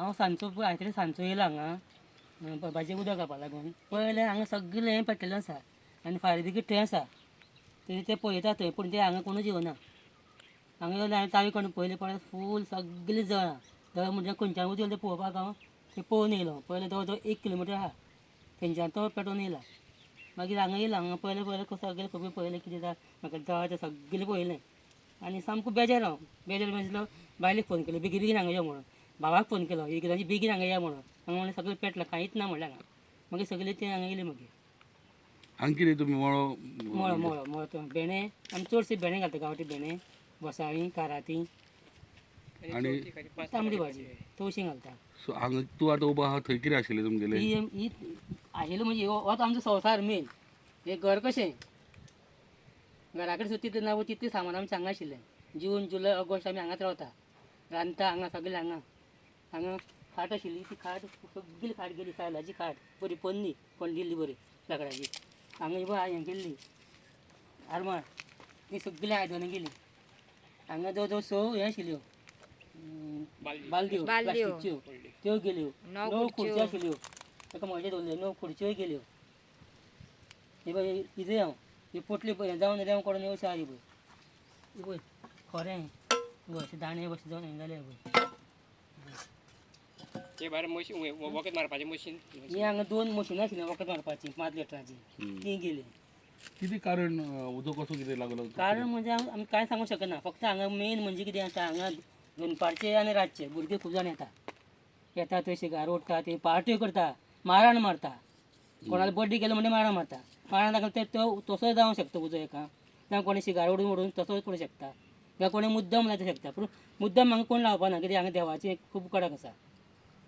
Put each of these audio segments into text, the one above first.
हांव सांजचो हांवें तरी सांजचो येयला हांगा भाजयेक उदक घालपा लागून पळयलें हांगा सगळें हें पेटलेलें आसा आनी फायर ब्रिगेड थंय आसा ते पळयता थंय पूण ते हांगा कोणूच येवना हांगा येयले हांवें चावी काडून पळयलें पळय फूल सगळें जळां जळ म्हणजे खंयच्यान उजो ते पळोवपाक हांव ते पळोवन येयलो पळयलें जवळ जवळ 1 किलोमिटर आहा थंयच्यान तो पेटोवन येयला मागीर हांगा येयला हांगा पळयलें सगळें खबर पळयलें कितें जाय म्हाका जळां तें सगळें पळयलें आनी सामको बेजार हांव बेजार म्हणजे बायलेक फोन केलो बेगीन बेगीन हांगा यो म्हणून भावाक फोन केलो एकदांची बेगीन हांगा या म्हणून हांगा म्हणलें सगळें पेटलां कांयच ना म्हणलें हांगा मागीर सगळीं ते हांगा येयलीं मागीर हांगा कितें तुमी मळो मळो मळो मळो तो भेणे आमी चडशे भेणे घालता गांवठी भेणे घोसाळीं काराती आनी तांबडी भाजी तवशीं घालता सो हांगा तूं आतां उबो आहा थंय कितें आशिल्लें तुमगेलें ही आशिल्लो म्हणजे होच आमचो संवसार मेन हें घर कशें घरा कडेन सुद्दां तितलें ना तितलें सामान आमचें हांगा आशिल्लें जून जुलय ऑगस्ट आमी हांगाच रावता रांदता हांगा सगळें हांगा खाट आशिल्ली ती खाट सगळी खाट गेली सायलाची खाट बरी पोन्नी कोण दिल्ली बरी लाकडाची हांगा ही पळय हें केल्ली आरमार ती सगळी आयदनां गेली हांगा जवळ जवळ 6 हें आशिल्ल्यो बालद्यो प्लास्टिकच्यो त्यो गेल्यो 9 खुर्च्यो आशिल्ल्यो ताका म्हजे दवरल्यो 9 खुर्च्योय गेल्यो हे पळय कितें हांव ही पोटली पळय जावन रेंव काडून अशें आहा ही पळय खोरें अशें दाणे अशें जावन हें जालें पळय ते भायर मशीन वखद मारपाचें मशीन ही हांगा 2 मशिनां आशिल्लीं वखद मारपाची 5 लिटराची ती गेली कितें कारण उजो कसो कितें लागलो कारण म्हणजे आमी कांय सांगूंक शकना फक्त हांगा मेन म्हणजे कितें आसा हांगा दनपारचे आनी रातचे भुरगे खूब जाण येता थंय शिगार ओडटा ते पार्ट्यो करता माराण मारता कोणालो बर्थडे केलो म्हणजे माराण मारता माराण लागून ते तसो जावंक शकता उजो एका ना कोणी शिगार ओडून ओडून तसोच करूं शकता ना कोणी मुद्दम लावंक शकता पूण मुद्दम हांगा कोण लावपाना कित्याक हांगा देवाचें खूब कडक आसा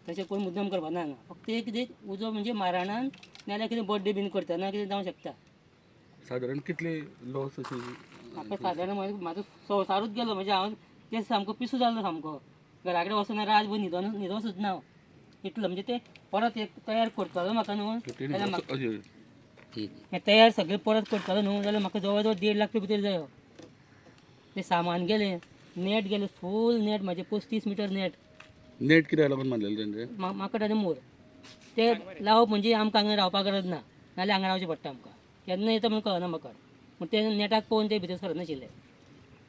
तशें कोण मुद्दम करपाना हांगा फक्त एक कितें उजो म्हणजे माराणान नाल्यार कितें बर्थडे बीन करता ना कितें जावंक शकता सादारण कितले लॉस अशी म्हाका सादारण म्हाजो संवसारूच गेलो म्हणजे हांव ते सामको पिसू जाल्लो सामको घरा कडेन वचून रातभर न्हिदो सुद्दां हांव इतलो म्हणजे ते परत एक तयार करतलो म्हाका न्हू जाल्यार हें तयार सगळें परत करतलो न्हू जाल्यार म्हाका जवळ जवळ 1.5 लाख रुपया तरी जायो ते सामान गेलें नेट गेलें फूल नेट म्हाजे 35 मिटर नेट कित्याक लागून बांदलेलें तेंचे माकड आनी मोर ते लावप म्हणजे आमकां हांगा रावपाक गरज ना नाल्यार हांगा रावचें पडटा आमकां केन्ना येता म्हणून कळना म्हाका पूण ते नेटाक पळोवन ते भितर सरनाशिल्ले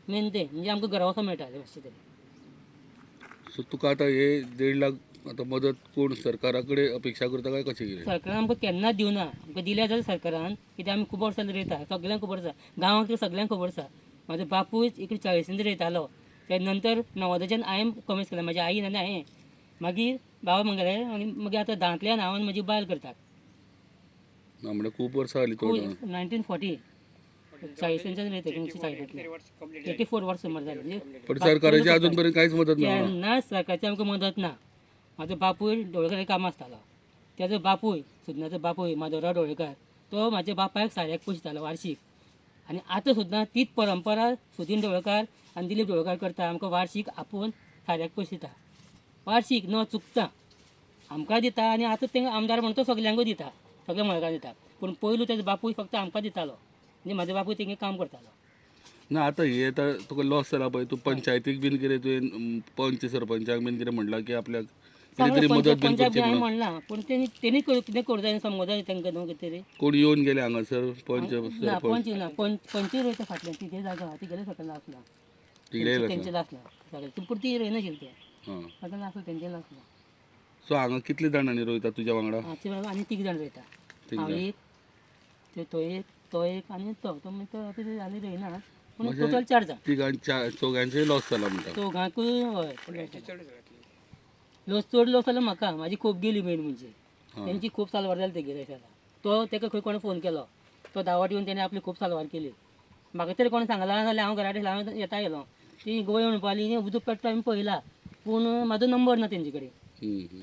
मेन ते म्हणजे आमकां घरा वचूंक मेळटालें मातशें तरी सो तुका आतां हे 1.5 लाख आतां मदत कोण सरकारा कडेन अपेक्षा करता काय कशें कितें सरकारान आमकां केन्नाच दिवना आमकां दिल्या जाल्यार सरकारान कित्याक आमी खूब वर्सां रयता सगळ्यांक खबर आसा गांवांत तर सगळ्यांक खबर आसा म्हाजो बापूय इकडे 40 रयतालो त्या नंतर 90च्यान हांवें कमेन्स केलें म्हाज्या आईन आनी हांवें मागीर बाबा म्हगेलें आनी मागीर आतां धांतल्यान हांव आनी म्हजी बायल करतात ना म्हणल्यार खूब वर्सां जालीं तो 1940 40च्यान रयता 1940 84 वर्स समज जाली म्हणजे पण सरकाराची अजून पर्यंत कांयच मदत ना केन्नाच सरकारची आमकां मदत ना म्हाजो बापूय ढवळकाराचें काम आसतालो तेजो बापूय सुजनाचो बापूय माधवराव ढवळकार तो म्हाज्या बापायक साऱ्याक पयशे दितालो वार्शीक आनी आतां सुद्दां तीच परंपरा सुदीन ढवळकार आनी दिलीप ढवळकार करता आमकां वार्शीक आपोवन साऱ्याक पयशे दिता वार्शीक न चुकता आमकां दिता आनी आतां तेंका आमदार म्हणटा तो सगल्यांकूय दिता सगळ्या मळकाक दिता पूण पयलू तेजो बापूय फक्त आमकां दितालो म्हणजे म्हाजो बापूय तेंगे काम करतालो ना आतां हे आतां तुका लॉस जाला पळय तूं पंचायतीक बीन कितें तुवें पंच सरपंचाक बीन कितें म्हणलां की आपल्याक कितें तरी मदत बीन करची हांवें म्हणून म्हणलां पूण तेणी कितें करूं जाय समज जाय तेंकां न्हू कितें तरी कोण येवन गेले हांगासर पंच ना सरपंच पंच रोयता फाटल्यान ती जागा ती गेले सकयल आसला तिकडे तेंचे लासला सगळे पूण ती रोयनाशिल्ली ते हां सकयल आसला तेंचे लासला सो हांगा कितले जाणांनी रोयता तुज्या वांगडा हाचे बाबा आनी 3 जाण रोयता हांव एक तो एक आनी तो मागीर जाली रोयना पूण टोटल 4 जाण तिगांच्या चौगांचेय लॉस जाला म्हणटा चौगांकूय हय लॉस चड लॉस जालो म्हाका म्हाजी खूब गेली मेन म्हणजे तेंची खूब सालवार जाली तेगेले तो तेका खंय कोणें फोन केलो तो दावट येवन तेणें आपली खूब सालवार केली म्हाका तरी कोणें सांगला जाल्यार हांव घरा कडेन हांव येता गेलो ती गोंय म्हणपाली उदक पेट्टा आमी पळयला पूण म्हाजो नंबर ना तेंचे कडेन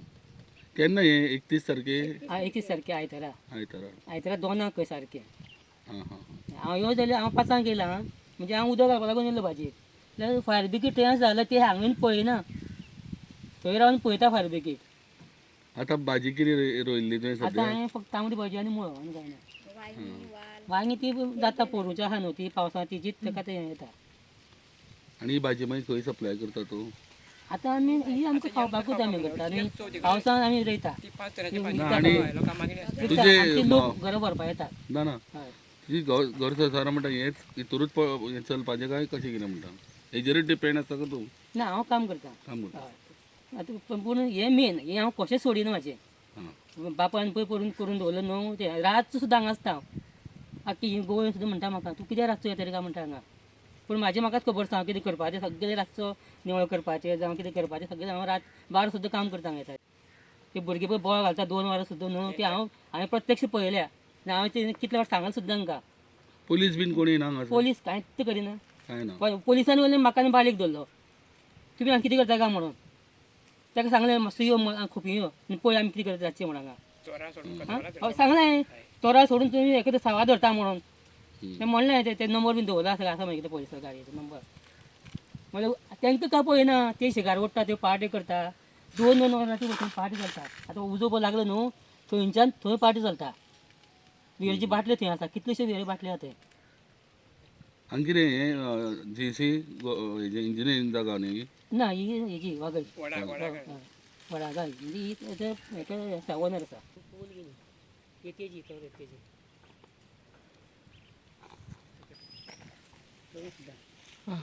केन्ना हे 31 तारखे 31 तारखे आयतारा आयतारा 2 खंय सारकें हां हां हांव येवं जाल्यार हांव 5 गेलां म्हणजे हांव उदक घालपा लागून येयलो भाजयेक जाल्यार फायर ब्रिगेड थंय आसा जाल्यार ते हांवें पळयना थंय रावन पळयता फायर ब्रिगेड आतां भाजी कितें रोयल्ली तुवें आतां सद्या हांवें फक्त तांबडी भाजी आनी मुळो आनी कांय ना वांगी ती जाता पोरूची आहा न्हू ती पावसांत तिचीच ताका ते येता आनी ही भाजी मागीर खंय सप्लाय करता तूं आतां आमी ही आमकां खावपाकूच आमी करता आनी पावसान आमी रोयता ती 5 तरांची ती भाजी विकता आणि- हय, लोकांक मागणी विकता. आमचे लोक घरा व्हरपा येतात ना ना हय तुजी घर संवसारा म्हणटा हेच हितूरूच हें चलपाचें काय कशें कितें म्हणटा हेजेरूच डिपेंड आसता का तूं ना हांव काम करता काम करता हय आतां पूण हें मेन हें हांव कशें सोडिना म्हाजें हां बापायन पळय करून दवरलं न्हू तें रातचो सुद्दां हांगा आसता हांव आख्खी ही गोंय सुद्दां म्हणटा म्हाका तूं कित्याक रातचो येता रे काय म्हणटा हांगा पूण म्हाजें म्हाकाच खबर आसता हांव कितें करपाचें सगळें रातचो निवळ करपाचें जावं कितें करपाचें सगळें हांव रात बारा सुद्दां काम करता हांगा येता ते भुरगे पळय बॉल घालता 2 वरां सुद्दां न्हू ते हांवें प्रत्यक्ष पळयल्या आनी हांवें ते कितले फावट सांगला सुद्दां तांकां पुलीस बीन कोणी ना हांगासर? पोलीस कांयच करिना काय ना पोलिसांनी वयलें म्हाका आनी बारीक धरलो तुमी हांगा कितें करता काय म्हणून ताका सांगलें मातसो यो खुपी यो आनी पळय आमी कितें करता रातचें म्हणून हांगा चोरां सोडून हां कचरा हय सांगलें तोरा सोडून तुमी एखादें सावार धरता म्हणून हम्म. तें म्हणलें ते नंबर बीन दवरला आसा आसा मागीर पोलिसा गाडयेचो नंबर म्हणल्यार तांकां काय पळयना ते शिगार ओडटा त्यो पार्टी करता 2-2 वरांची वचून पार्टी करता आतां उजो पळय लागलो न्हू थंयच्यान थंय पार्टी चलता वियरची बाटल्यो थंय आसा कितल्योश्यो वियरी बाटल्यो आसा थंय हांगा कितें हें JC हेजें इंजिनियरींग जागा न्ही ना ही हेजी वागड वडा वडा गाय ही हेका सावनर आसा एकेजी चड एकेजी आं.